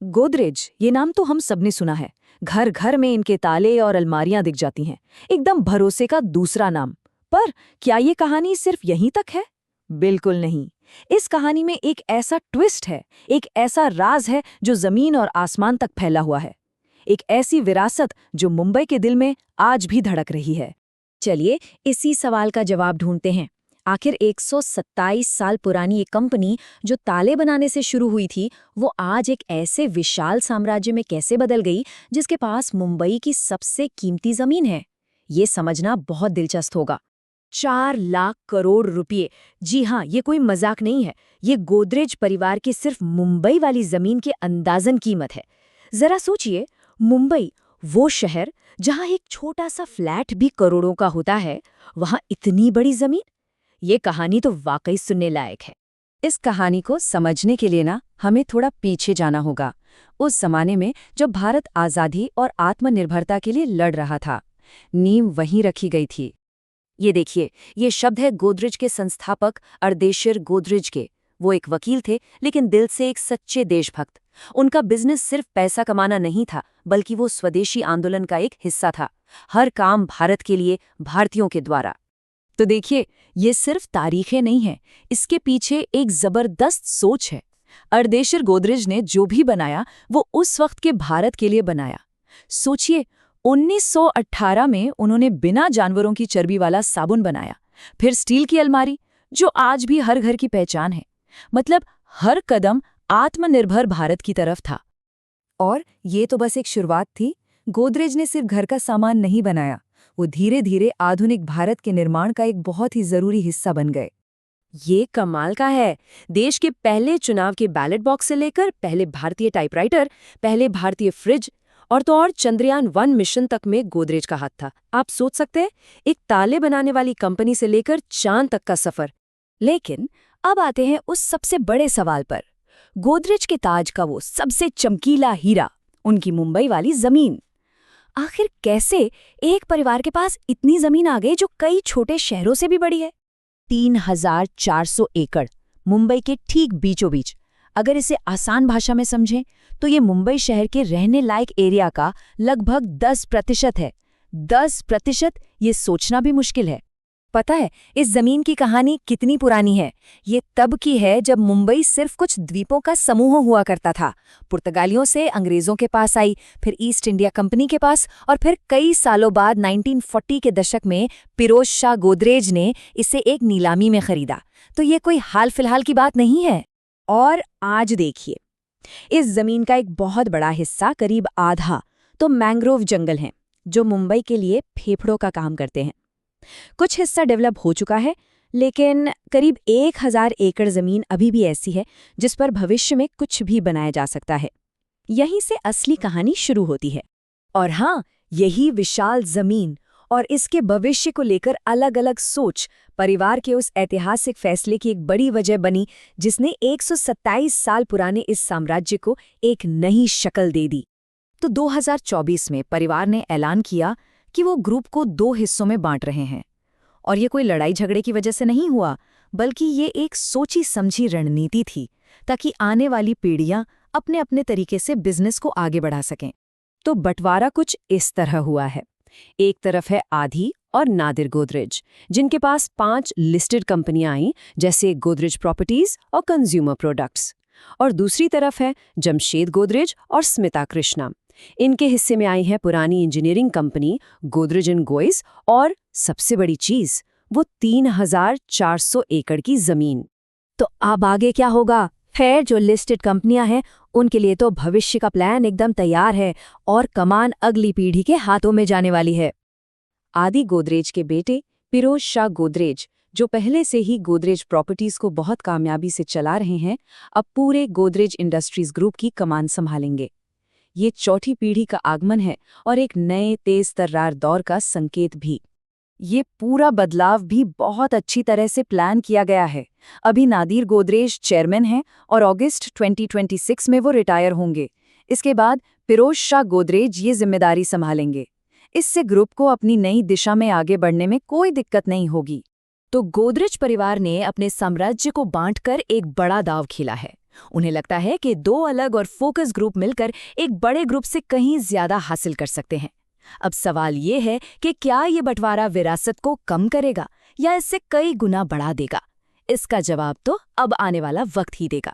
गोदरेज, ये नाम तो हम सबने सुना है। घर घर में इनके ताले और अलमारियां दिख जाती हैं। एकदम भरोसे का दूसरा नाम। पर क्या ये कहानी सिर्फ यहीं तक है? बिल्कुल नहीं। इस कहानी में एक ऐसा ट्विस्ट है, एक ऐसा राज है जो जमीन और आसमान तक फैला हुआ है। एक ऐसी विरासत जो मुंबई के दिल में आज भी धड़क रही है। चलिए इसी सवाल का जवाब ढूंढते हैं। आखिर 127 साल पुरानी एक कंपनी जो ताले बनाने से शुरू हुई थी, वो आज एक ऐसे विशाल साम्राज्य में कैसे बदल गई जिसके पास मुंबई की सबसे कीमती जमीन है? ये समझना बहुत दिलचस्प होगा। 4 लाख करोड़ रुपए। जी हाँ, ये कोई मजाक नहीं है। ये गोदरेज परिवार की सिर्फ मुंबई वाली जमीन की अंदाजन कीमत है। जरा सोचिए, मुंबई, वो शहर जहां एक छोटा सा फ्लैट भी करोड़ों का होता है, वहां इतनी बड़ी जमीन। ये कहानी तो वाकई सुनने लायक है। इस कहानी को समझने के लिए हमें थोड़ा पीछे जाना होगा, उस जमाने में जब भारत आज़ादी और आत्मनिर्भरता के लिए लड़ रहा था। नींव वहीं रखी गई थी। ये देखिए, ये शब्द है गोदरेज के संस्थापक अर्देशिर गोदरेज के। वो एक वकील थे, लेकिन दिल से एक सच्चे देशभक्त। उनका बिजनेस सिर्फ पैसा कमाना नहीं था, बल्कि वो स्वदेशी आंदोलन का एक हिस्सा था। हर काम भारत के लिए, भारतीयों के द्वारा। तो देखिए, ये सिर्फ तारीखें नहीं है, इसके पीछे एक जबरदस्त सोच है। अर्देशिर गोदरेज ने जो भी बनाया, वो उस वक्त के भारत के लिए बनाया। सोचिए, 1918 में उन्होंने बिना जानवरों की चर्बी वाला साबुन बनाया, फिर स्टील की अलमारी, जो आज भी हर घर की पहचान है। मतलब हर कदम आत्मनिर्भर भारत की तरफ था। और ये तो बस एक शुरुआत थी। गोदरेज ने सिर्फ घर का सामान नहीं बनाया, वो धीरे धीरे आधुनिक भारत के निर्माण का एक बहुत ही जरूरी हिस्सा बन गए। ये कमाल का है। देश के पहले चुनाव के बैलेट बॉक्स से लेकर पहले भारतीय टाइपराइटर, पहले भारतीय फ्रिज और तो और चंद्रयान 1 मिशन तक में गोदरेज का हाथ था। आप सोच सकते हैं, एक ताले बनाने वाली कंपनी से लेकर चांद तक का सफर। लेकिन अब आते हैं उस सबसे बड़े सवाल पर। गोदरेज के ताज का वो सबसे चमकीला हीरा, उनकी मुंबई वाली जमीन। आखिर कैसे एक परिवार के पास इतनी जमीन आ गई जो कई छोटे शहरों से भी बड़ी है? 3,400 एकड़, मुंबई के ठीक बीचों बीच। अगर इसे आसान भाषा में समझें तो ये मुंबई शहर के रहने लायक एरिया का लगभग 10% है। 10%, ये सोचना भी मुश्किल है। पता है इस जमीन की कहानी कितनी पुरानी है? ये तब की है जब मुंबई सिर्फ कुछ द्वीपों का समूह हुआ करता था। पुर्तगालियों से अंग्रेजों के पास आई, फिर ईस्ट इंडिया कंपनी के पास, और फिर कई सालों बाद 1940 के दशक में फिरोज शाह गोदरेज ने इसे एक नीलामी में खरीदा। तो ये कोई हाल फिलहाल की बात नहीं है। और आज देखिए, इस जमीन का एक बहुत बड़ा हिस्सा, करीब आधा, तो मैंग्रोव जंगल हैं, जो मुंबई के लिए फेफड़ों का काम करते हैं। कुछ हिस्सा डेवलप हो चुका है, लेकिन करीब 1,000 एकड़ जमीन अभी भी ऐसी है जिस पर भविष्य में कुछ भी बनाया जा सकता है। यहीं से असली कहानी शुरू होती है। और हाँ, यही विशाल जमीन और इसके भविष्य को लेकर अलग अलग सोच परिवार के उस ऐतिहासिक फैसले की एक बड़ी वजह बनी, जिसने 127 साल पुराने इस साम्राज्य को एक नई शक्ल दे दी। तो 2024 में परिवार ने ऐलान किया कि वो ग्रुप को 2 हिस्सों में बांट रहे हैं। और ये कोई लड़ाई झगड़े की वजह से नहीं हुआ, बल्कि ये एक सोची समझी रणनीति थी, ताकि आने वाली पीढ़ियां अपने अपने तरीके से बिजनेस को आगे बढ़ा सकें। तो बंटवारा कुछ इस तरह हुआ है। एक तरफ है आधी और नादिर गोदरेज, जिनके पास 5 लिस्टेड कंपनियां आईं, जैसे गोदरेज प्रॉपर्टीज और कंज्यूमर प्रोडक्ट्स। और दूसरी तरफ है जमशेद गोदरेज और स्मिता कृष्णा। इनके हिस्से में आई है पुरानी इंजीनियरिंग कंपनी गोदरेज एंड गोइस, और सबसे बड़ी चीज, वो 3,400 एकड़ की जमीन। तो अब आगे क्या होगा? खैर, जो लिस्टेड कंपनियां हैं उनके लिए तो भविष्य का प्लान एकदम तैयार है, और कमान अगली पीढ़ी के हाथों में जाने वाली है। आदि गोदरेज के बेटे फिरोज शाह गोदरेज, जो पहले से ही गोदरेज प्रॉपर्टीज को बहुत कामयाबी से चला रहे हैं, अब पूरे गोदरेज इंडस्ट्रीज ग्रुप की कमान संभालेंगे। ये चौथी पीढ़ी का आगमन है और एक नए तेज तर्रार दौर का संकेत भी। ये पूरा बदलाव भी बहुत अच्छी तरह से प्लान किया गया है। अभी नादिर गोदरेज चेयरमैन हैं और अगस्त 2026 में वो रिटायर होंगे। इसके बाद फिरोज शाह गोदरेज ये जिम्मेदारी संभालेंगे। इससे ग्रुप को अपनी नई दिशा में आगे बढ़ने में कोई दिक्कत नहीं होगी। तो गोदरेज परिवार ने अपने साम्राज्य को बांटकर एक बड़ा दांव खेला है। उन्हें लगता है कि दो अलग और फोकस ग्रुप मिलकर एक बड़े ग्रुप से कहीं ज्यादा हासिल कर सकते हैं। अब सवाल ये है कि क्या ये बंटवारा विरासत को कम करेगा या इससे कई गुना बढ़ा देगा? इसका जवाब तो अब आने वाला वक्त ही देगा।